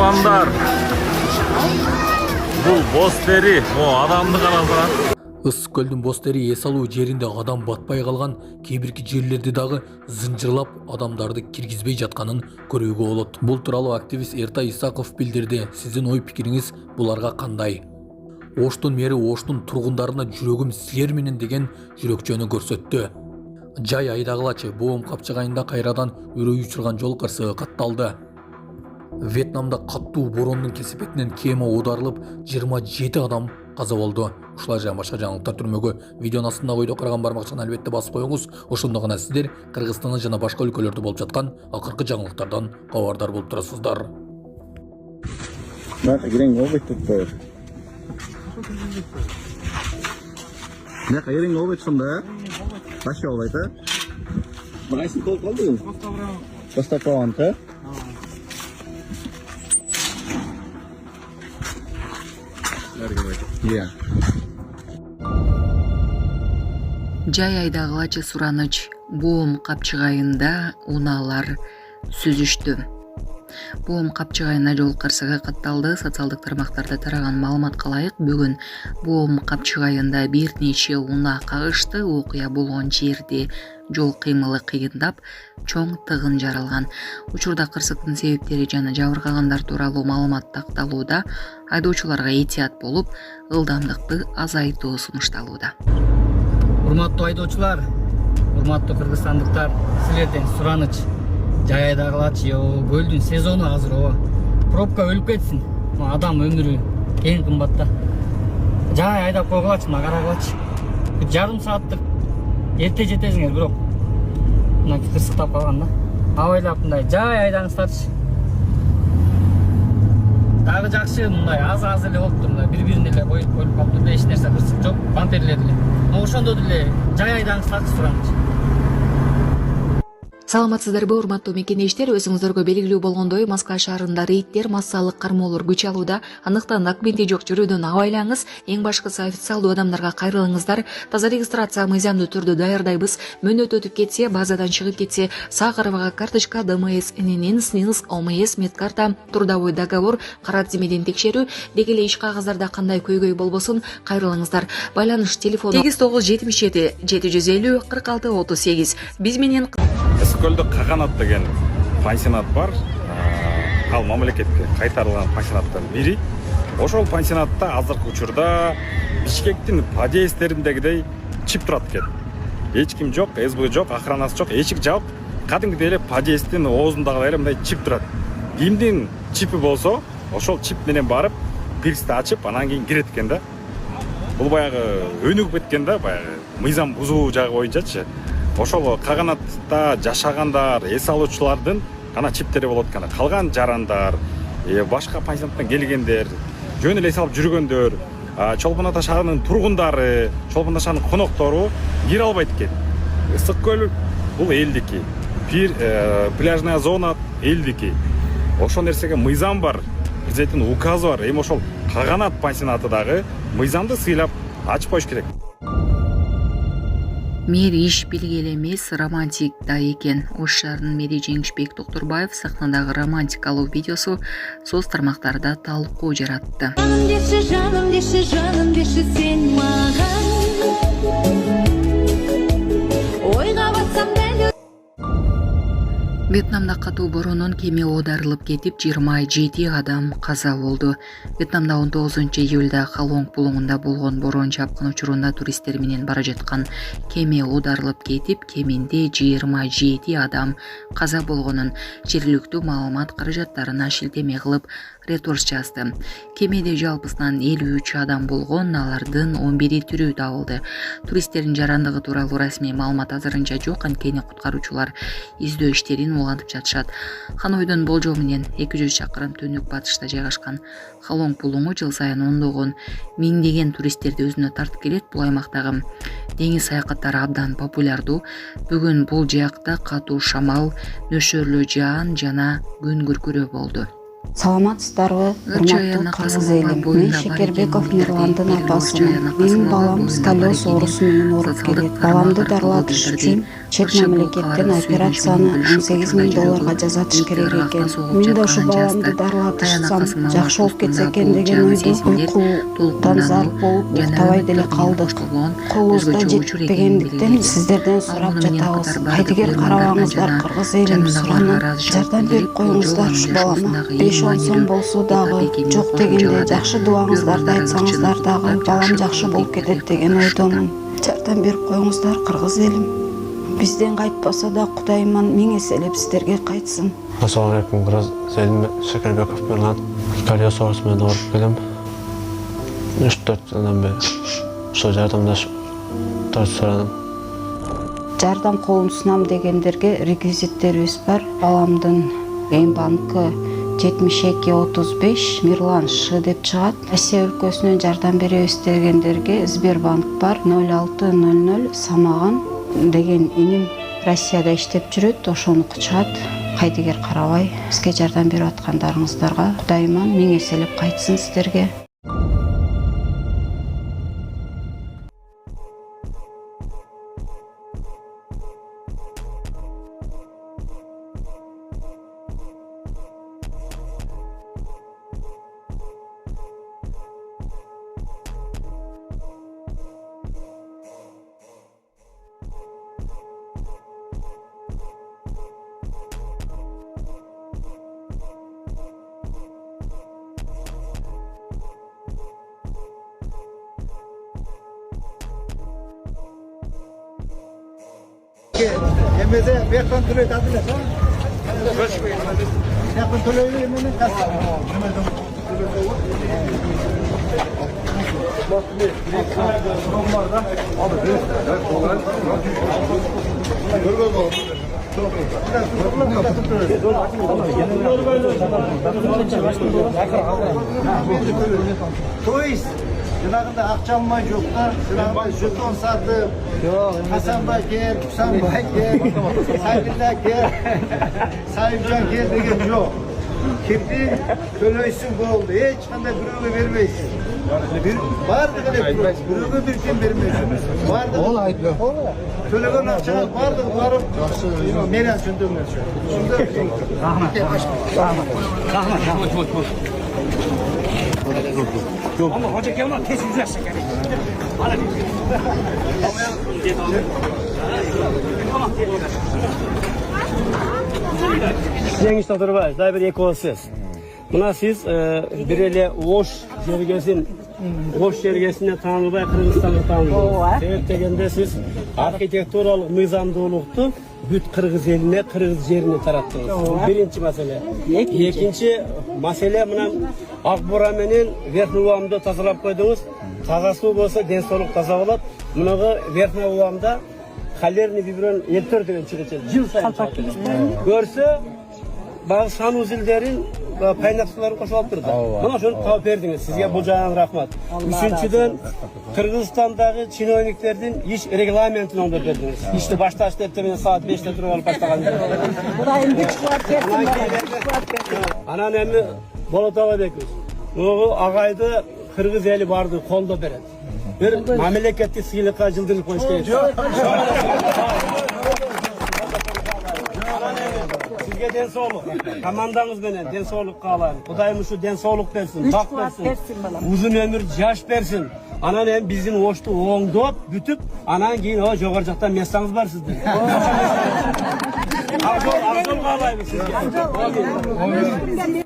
Угулгандар. Бул боз тери, адамды карасаңар. Ысык көлдүн боз тери эс алуу жеринде адам батпай калган, кээ-бирки жерлерде дагы зынжырлап адамдарды киргизбей жатканын көрүүгө болот. Бул тууралуу активист Эртай Исаков билдирди. Сиздин ой пикириңиз буларга кандай? Оштун мэри Оштун тургундарына жүрөгүм силер менен деген жүрөкчөнү көрсөттү. Жай айдагылачы Боом капчыгайында кайрадан үрөй учурган жол кырсыгы катталды. Вьетнамда каттуу борондун кесепетинен кеме оодарылып 27 адам каза болду. Ушулар жана башка жаңылыктар түрмөгө видеонун астында койдо караган бармакчаны албетте басып коюңуз. Ошондо гана сиздер Кыргызстанда жана башка өлкөлөрдө болуп жаткан акыркы жаңылыктардан кабардар болуп турасыздар. Кайрың болбойт сонда? Башы болбойт, а? Багайсын толуп калды. Постапавант, а? Жай айдагылачы сураныч. Боом капчыгайында унаалар сүзүштү. Боом капчыгайына жол кырсыгы катталды. Социалдык тармактарда тараган маалыматка ылайык, бүгүн Боом капчыгайында бир нече унаа кагышты. Окуя болгон жерде жол кыймылы кыйындап, чоң тыгын жаралган. Учурда кырсыктын себептери жана жабыркагандар тууралуу маалымат такталууда. Айдоочуларга этият болуп, ылдамдыкты азайтуу сунушталууда. Урматтуу айдоочулар, урматтуу кыргызстандыктар, силерден сураныч. Жай айдагылачы, көлдүн сезону азыр ооба. Пробка өлүп кетсин. Адам өмүрү эң кымбатта. Жай айдап койгулачы, мага карагылачы. Жарым сааттык эрте жетесиңер, бирок мына кырсыктап калган да. Абайлап мындай жай айдаңыздарчы. Дагы жакшы мындай аз эле болуптур, мындай бири-бирине эле коюп калыптыр, эч нерсе кырсык жок, бамперлер эле. Ошондо деле жай айдаңыздарчы сураныч. Саламатсыздарбы, урматтуу мекендештер, өзүңүздөргө белгилүү болгондой, Москва шаарында рейдтер, массалык кармоолор күч алууда. Андыктан документи жок жүрүүдөн абайлаңыз. Эң башкысы официалдуу адамдарга кайрылыңыздар. Таза регистрация мыйзамдуу түрдө даярдайбыз. Мөөнөт өтүп кетсе, базадан чыгып кетсе, Сахарова карточка, ДМС, ННН, СНИЛС, ОМС, медкарта, трудовой договор, карат зимеден текшерүү, деги эле иш кагаздарда кандай көйгөй болбосун, кайрылыңыздар. Байланыш телефону 8977 750 46 38. Биз менен Ысык-көлдө Каганат деген пансионат бар. Ал мамлекетке кайтарылган пансионаттан бири. Ошол пансионатта азыркы учурда Бишкектин подъезддериндегидей чип турат экен. Эч ким жок, СБ жок, охранасы жок, эшик жабык. Кадимгидей эле подъезддин оозундагы эле мындай чип турат. Кимдин чипи болсо, ошол чип менен барып, пирсти ачып, анан кийин кирет экен да. Бул баягы өнүгүп кеткен да, баягы мыйзам бузуу жагы боюнчачы. Ошол Каганатта жашагандар, эс алуучулардын гана чиптери болот экен. Калган жарандар, башка пансионаттан келгендер, жөн эле эс алып жүргөндөр, Чолпон Ата шаарынын тургундары, Чолпон Ата шаарынын коноктору кире албайт экен. Ысык-көл бул элдики, пляжная зона элдики. Ошол нерсеге мыйзам бар, президенттин указы бар. Эми ошол Каганат пансионаты дагы мыйзамды сыйлап ачып коюш керек. Мэри иш билгеле эмес, романтик да экен. Ош шаарынын мэри Жеңишбек Токтурбаев сахнадагы романтикалуу видеосу соц тармактарда талкуу жаратты. Жаным деши сен маган. Ойга батсам Вьетнамда катуу борондон кеме оодарылып кетип, 27 адам каза болду. Вьетнамда 19 июлда Халонг булуңунда болгон борон чапкын учурунда туристтер менен бара жаткан кеме оодарылып кетип, кеминде 27 адам каза болгонун жергиликтүү маалымат каражаттарына шилтеме кылып Reuters жазды. Кемеде жалпысынан 53 адам болгон, алардын 11 тирүү табылды. Туристтердин жарандыгы тууралуу расмий маалымат азырынча жок, анткени куткаруучулар издөө иштерин улантып жатышат. Ханойдун болжол менен 200 чакырым түндүк батышта жайгашкан Халонг булуңу жыл сайын ондогон миңдеген туристтерди өзүнө тартып келет. Бул аймактагы деңиз саякаттары абдан популярдуу. Бүгүн бул жакта катуу шамал, нөшөрлүү жаан жана күн күркүрөө болду. Саламатсыздарбы, урматтуу кыргыз элим. Мен Шекербеков Мирландын апасымын. Менин балам сколиоз оорусу менен ооруп келет. Баламды дарылатыш үчүн чет мамлекеттен операцияны $18,000 жасатыш керек экен. Мен да ушу баламды дарылатышсам жакшы болуп кетсе экен деген ойдо уйкудан зарып болуп уктабай деле калдык. Колубузда жетпегендиктен сиздерден сурап жатабыз. Кайдыгер карабаңыздар кыргыз элим, суранам. Жардам берип коюңуздар ушу балама. 5-10 сом болсо дагы, жок дегенде жакшы дубаңыздарды айтсаңыздар дагы балам жакшы болуп кетет деген ойдомун. Жардам берип коюңуздар кыргыз элим. Бизден кайтпаса да Кудайыман миң эселеп сиздерге кайтсын. Ассаламу алейкум, кыргыз элим. Шекербеков Мирлан. Сколиоз оорусу менен ооруп келем. 3-4 жылдан бери ошо жардамдашып сурадым. Жардам колун сунам дегендерге реквизиттерибиз бар. Баламдын банкы 7235 Мирлан Ш деп чыгат. Россия өлкөсүнөн жардам беребиз дегендерге Сбербанк бар 0600 Самаган деген иним Россияда иштеп жүрөт, ошону чыгат. Кайдыгер карабай бизге жардам берип аткандарыңыздарга Кудайыман миң эселеп кайтсын сиздерге. Emede bekten türlü tadıyla tamam. Yakın türlü yemeğini kasar. Toys. Şunağında akçamma yokta, şunağında jeton satıp, Hasanbay gel, Kusanbay gel, Saybir'de gel, Sahipcan gel degen yok. Kimdi төлөйсүң болду, эч кандай бирөөгө бербейсиң. Бардыгы эле бирөөгө бир ким бермейсиң. Бардыгы. Ол айтпа. Төлөгөн акчаңыз бардыгы барып, менен жөндөңөр. Рахмат. Ama hoca Kemal kesin güzel şeker. Cengiz Oturbay, daha bir ekosiz. Buna siz bir ele Oş yergesine tanılbay Kırgızstan'da tanıldı. Sebep degende siz arxitekturalıq mizamdуулuktu büt Kırgız eline, Kırgız yerine tarattınız. Bu birinci mesele. İkinci mesele mına Akbura menen Verhni Ulamda tazalap koydunuz. Taza su bolsa densoluk taza bolat. Munağı Verhni Ulamda Kalerni biberon eltör degen çıkıcı. Jıl sayın çıkıcı. Görse bazı sanuzilderin kaynakçıları koşup durdu. Bana şunu tavsiye verdiniz. Sizge bu canın rahmat. Üçüncüden Kırgızistan'daki çinoyniklerden iş reglamentini onda verdiniz. İşte başta işletmeden saat 5'te durup alıp başlagan. Burayın güç var kesin. Anneannemi Bolotova bekliyoruz. Bu ağaydı Kırgız eli vardı, kolda beret. Bir memleketli sıyılıkla cıldırıp koştu. Sizge densoluk. Komandanız benen densoluk kalan. Kudayım şu densoluk versin, tak versin. Uzun ömür yaş versin. Anan hem bizim oştu oğundop, bütüp, anan giyin o jogarcaktan mesleğiniz var sizde. Akşol kalayım sizge.